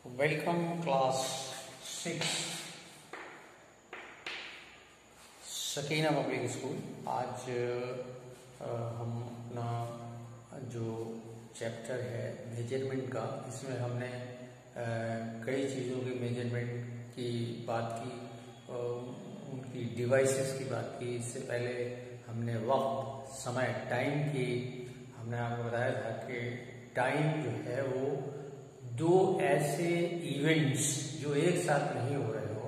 Welcome class 6 Sakina public school. आज हम अपना जो चैप्टर है मेजरमेंट का, इसमें हमने कई चीज़ों के मेजरमेंट की बात की, उनकी डिवाइसेस की बात की। इससे पहले हमने वक्त, समय, टाइम की हमने आपको बताया था कि टाइम जो है वो दो ऐसे इवेंट्स जो एक साथ नहीं हो रहे हो,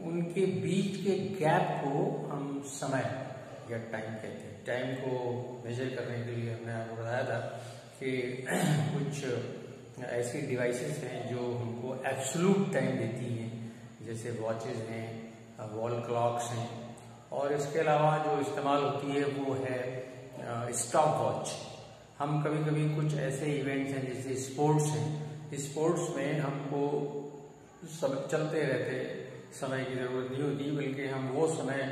उनके बीच के गैप को हम समय या टाइम कहते हैं। टाइम को मेजर करने के लिए हमने आपको बताया था कि कुछ ऐसी डिवाइसेस हैं जो हमको एब्सोल्यूट टाइम देती हैं, जैसे वॉचेस हैं, वॉल क्लॉक्स हैं, और इसके अलावा जो इस्तेमाल होती है वो है स्टॉप वॉच। हम कभी कभी कुछ ऐसे इवेंट्स हैं जैसे स्पोर्ट्स हैं, स्पोर्ट्स में हमको सब चलते रहते समय की जरूरत नहीं होती, बल्कि हम वो समय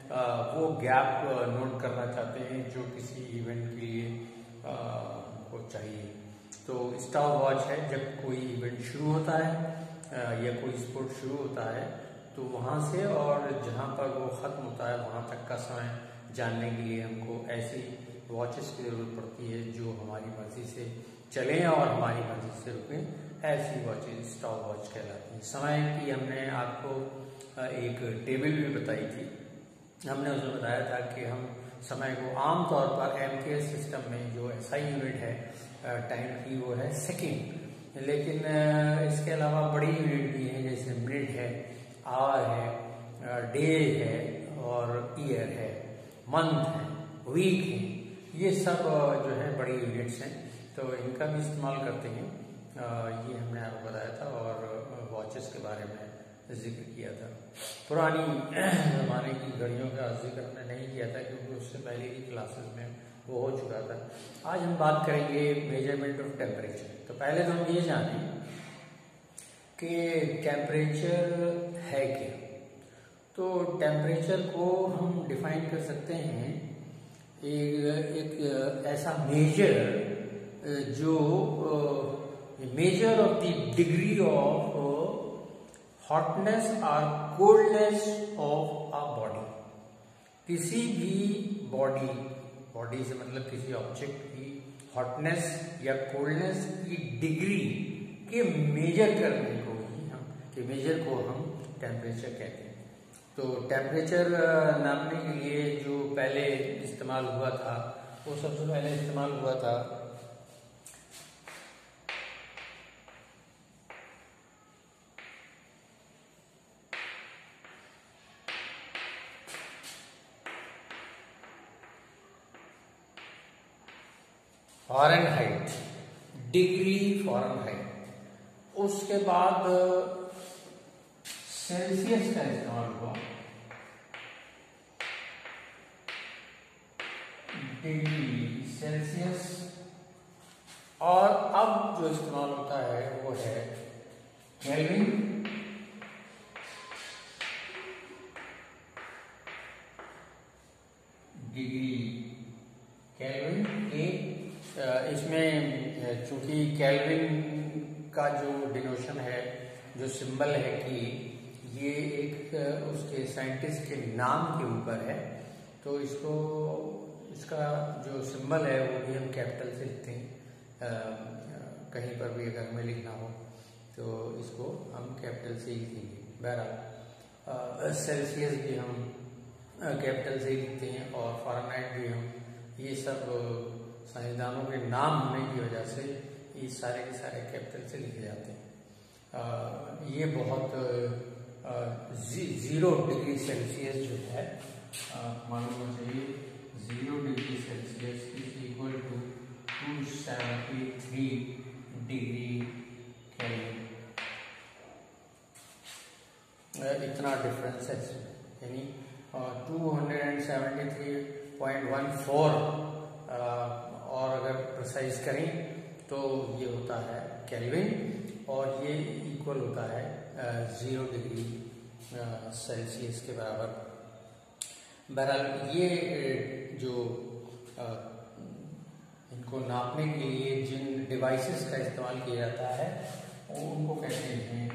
वो गैप नोट करना चाहते हैं जो किसी इवेंट के लिए हमको चाहिए। तो स्टॉप वॉच है जब कोई इवेंट शुरू होता है या कोई स्पोर्ट शुरू होता है तो वहाँ से और जहाँ पर वो ख़त्म होता है वहाँ तक का समय जानने के लिए हमको ऐसी वॉचेस की ज़रूरत पड़ती है जो हमारी मर्जी से चलें और हमारी मर्जी से रुकें। ऐसी वॉचेस स्टॉप वॉच कहलाती हैं। समय की हमने आपको एक टेबल भी बताई थी। हमने उसमें बताया था कि हम समय को आमतौर पर एमकेएस सिस्टम में जो SI यूनिट है टाइम की वो है सेकेंड, लेकिन इसके अलावा बड़ी यूनिट भी हैं जैसे मिनट है, आवर है, डे है और ईयर है, मंथ है, वीक है। ये सब जो है बड़ी यूनिट्स हैं, तो इनका भी इस्तेमाल करते हैं। ये हमने आपको बताया था और वॉचेस के बारे में जिक्र किया था। पुरानी ज़माने की घड़ियों का जिक्र हमने नहीं किया था क्योंकि उससे पहले की क्लासेस में वो हो चुका था। आज हम बात करेंगे मेजरमेंट ऑफ टेम्परेचर। तो पहले तो हम ये जानें कि टेम्परेचर है क्या। तो टेम्परेचर को हम डिफाइन कर सकते हैं एक ऐसा मेजर जो measure of the degree of hotness और कोल्डनेस ऑफ अ बॉडी। किसी भी बॉडी से मतलब किसी ऑब्जेक्ट की हॉटनेस या कोल्डनेस की डिग्री के मेजर करने को हम टेम्परेचर कहते हैं। तो टेम्परेचर नापने के लिए जो पहले इस्तेमाल हुआ था वो सबसे पहले इस्तेमाल हुआ था फ़ारेनहाइट, डिग्री फ़ारेनहाइट। उसके बाद सेल्सियस का इस्तेमाल हुआ, डिग्री सेल्सियस। और अब जो इस्तेमाल होता है वो है केल्विन, डिग्री केल्विन के। इसमें चूंकि केल्विन का जो डिनोशन है, जो सिंबल है कि ये एक उसके साइंटिस्ट के नाम के ऊपर है, तो इसका जो सिंबल है वो भी हम कैपिटल से लिखते हैं। कहीं पर भी अगर हमें लिखना हो तो इसको हम कैपिटल से ही लिखेंगे। बहरहाल सेल्सियस भी हम कैपिटल से ही लिखते हैं और फ़ारेनहाइट भी हम। ये सब साइंसदानों के नाम होने की वजह से ये सारे के सारे कैपिटल से लिखे जाते हैं। ये बहुत 0 डिग्री सेल्सियस जो है मालूम होना चाहिए। 0 degree Celsius is equal to 273 degree Kelvin. इतना डिफरेंस है, यानी 273.14 और अगर प्रिसाइज करें तो ये होता है केल्विन और ये इक्वल होता है 0 डिग्री सेल्सियस के बराबर। बहरहाल ये जो को नापने के लिए जिन डिवाइसेस का इस्तेमाल किया जाता है उनको कहते हैं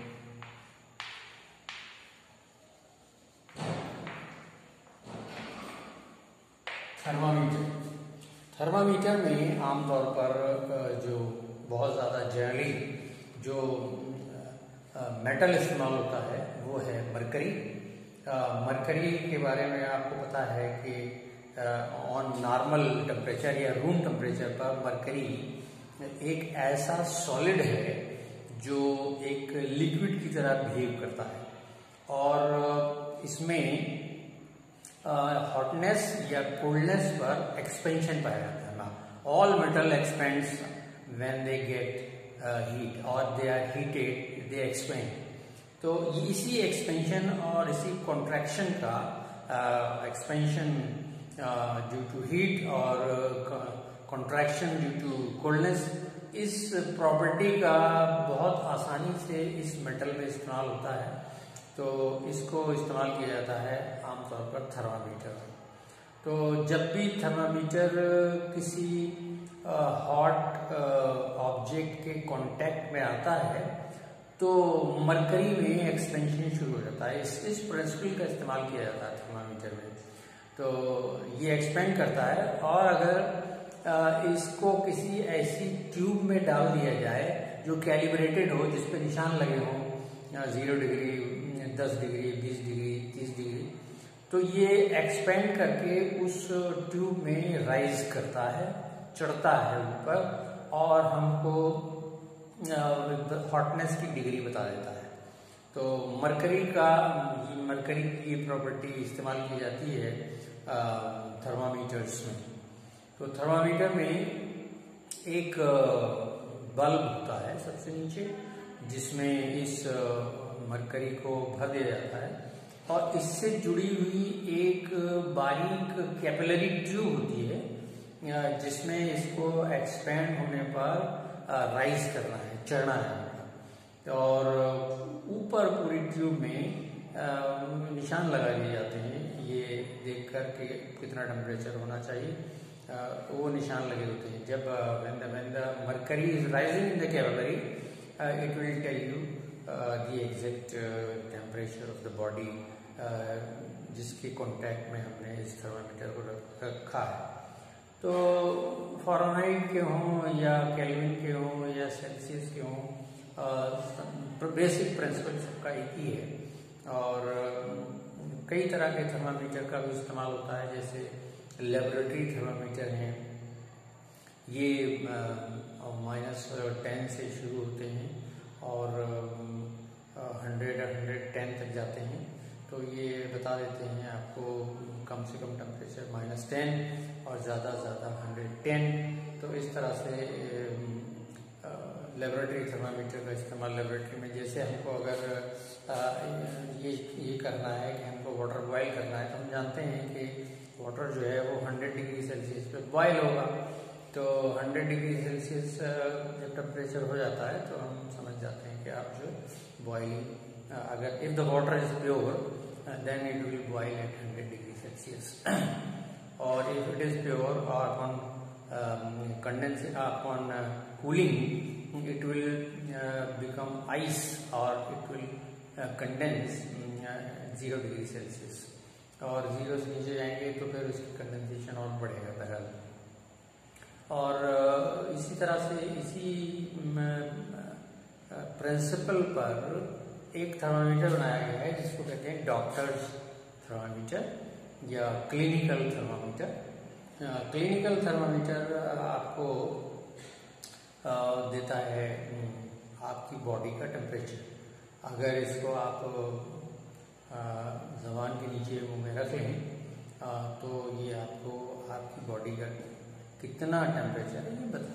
थर्मामीटर। थर्मामीटर में आमतौर पर जो बहुत ज़्यादा जनरली जो मेटल इस्तेमाल होता है वो है मरकरी। मरकरी के बारे में आपको पता है कि ऑन नॉर्मल टेम्परेचर या रूम टेम्परेचर पर मरकरी एक ऐसा सॉलिड है जो एक लिक्विड की तरह बिहेव करता है और इसमें हॉटनेस या कोल्डनेस पर एक्सपेंशन पाया जाता है ना। All metal expands when they get heat और they are heated they expand. तो इसी एक्सपेंशन और इसी कॉन्ट्रैक्शन का एक्सपेंशन ड्यू टू हीट और कॉन्ट्रैक्शन ड्यू टू कोल्डनेस, इस प्रॉपर्टी का बहुत आसानी से इस मेटल में इस्तेमाल होता है। तो इसको इस्तेमाल किया जाता है आमतौर पर थर्मामीटर। तो जब भी थर्मामीटर किसी हॉट ऑब्जेक्ट के कांटेक्ट में आता है तो मरकरी में एक्सपेंशन शुरू हो जाता है। इस प्रिंसिपल का इस्तेमाल किया जाता है थर्मामीटर में। तो ये एक्सपेंड करता है और अगर इसको किसी ऐसी ट्यूब में डाल दिया जाए जो कैलिब्रेटेड हो, जिस पे निशान लगे हों 0 डिग्री, 10 डिग्री, 20 डिग्री, 30 डिग्री, तो ये एक्सपेंड करके उस ट्यूब में राइज करता है, चढ़ता है ऊपर और हमको हॉटनेस की डिग्री बता देता है। तो मरकरी की ये प्रॉपर्टी इस्तेमाल की जाती है थर्मामीटर्स में। तो थर्मामीटर में एक बल्ब होता है सबसे नीचे, जिसमें इस मरकरी को भर दिया जाता है और इससे जुड़ी हुई एक बारीक कैपिलरी ट्यूब होती है जिसमें इसको एक्सपेंड होने पर राइज करना है, चढ़ना है। और ऊपर पूरी ट्यूब में निशान लगा दिए जाते हैं ये देखकर कि कितना टेम्परेचर होना चाहिए, वो निशान लगे होते हैं। जब when the mercury is rising in the capillary, it will tell you the exact temperature of the body जिसके कांटेक्ट में हमने इस थर्मामीटर को रखा है। तो फ़ारेनहाइट के हों या केल्विन के हों या सेल्सियस के हों, बेसिक प्रिंसिपल सबका एक ही है। और कई तरह के थर्मामीटर का भी इस्तेमाल होता है, जैसे लेबोरेटरी थर्मामीटर हैं, ये -10 से शुरू होते हैं और 110 तक जाते हैं। तो ये बता देते हैं आपको कम से कम टेम्परेचर -10 और ज़्यादा से ज़्यादा 110। तो इस तरह से लेबोरेटरी थर्मामीटर का इस्तेमाल लेबोरेटरी में, जैसे हमको अगर ये करना है कि हमको वाटर बॉयल करना है, तो हम जानते हैं कि वाटर जो है वो 100 डिग्री सेल्सियस पे बॉयल होगा। तो 100 डिग्री सेल्सियस जब टेम्परेचर हो जाता है तो हम समझ जाते हैं कि आप जो बॉइलिंग, अगर if the water is pure then it will boil at 100 degree Celsius. और if it is pure upon upon cooling it will become ice और it will condense 0 degree Celsius. और 0 से नीचे जाएंगे तो फिर उसकी कंडेंसेशन और बढ़ेगा बहरहाल। और इसी तरह से इसी प्रिंसिपल पर एक थर्मामीटर बनाया गया है जिसको कहते हैं डॉक्टर्स थर्मामीटर या क्लिनिकल थर्मामीटर। क्लिनिकल थर्मामीटर आपको देता है आपकी बॉडी का टेम्परेचर। अगर इसको आप ज़बान के नीचे मुंह में रख लें तो ये आपको आपकी बॉडी का कितना टेम्परेचर है ये बता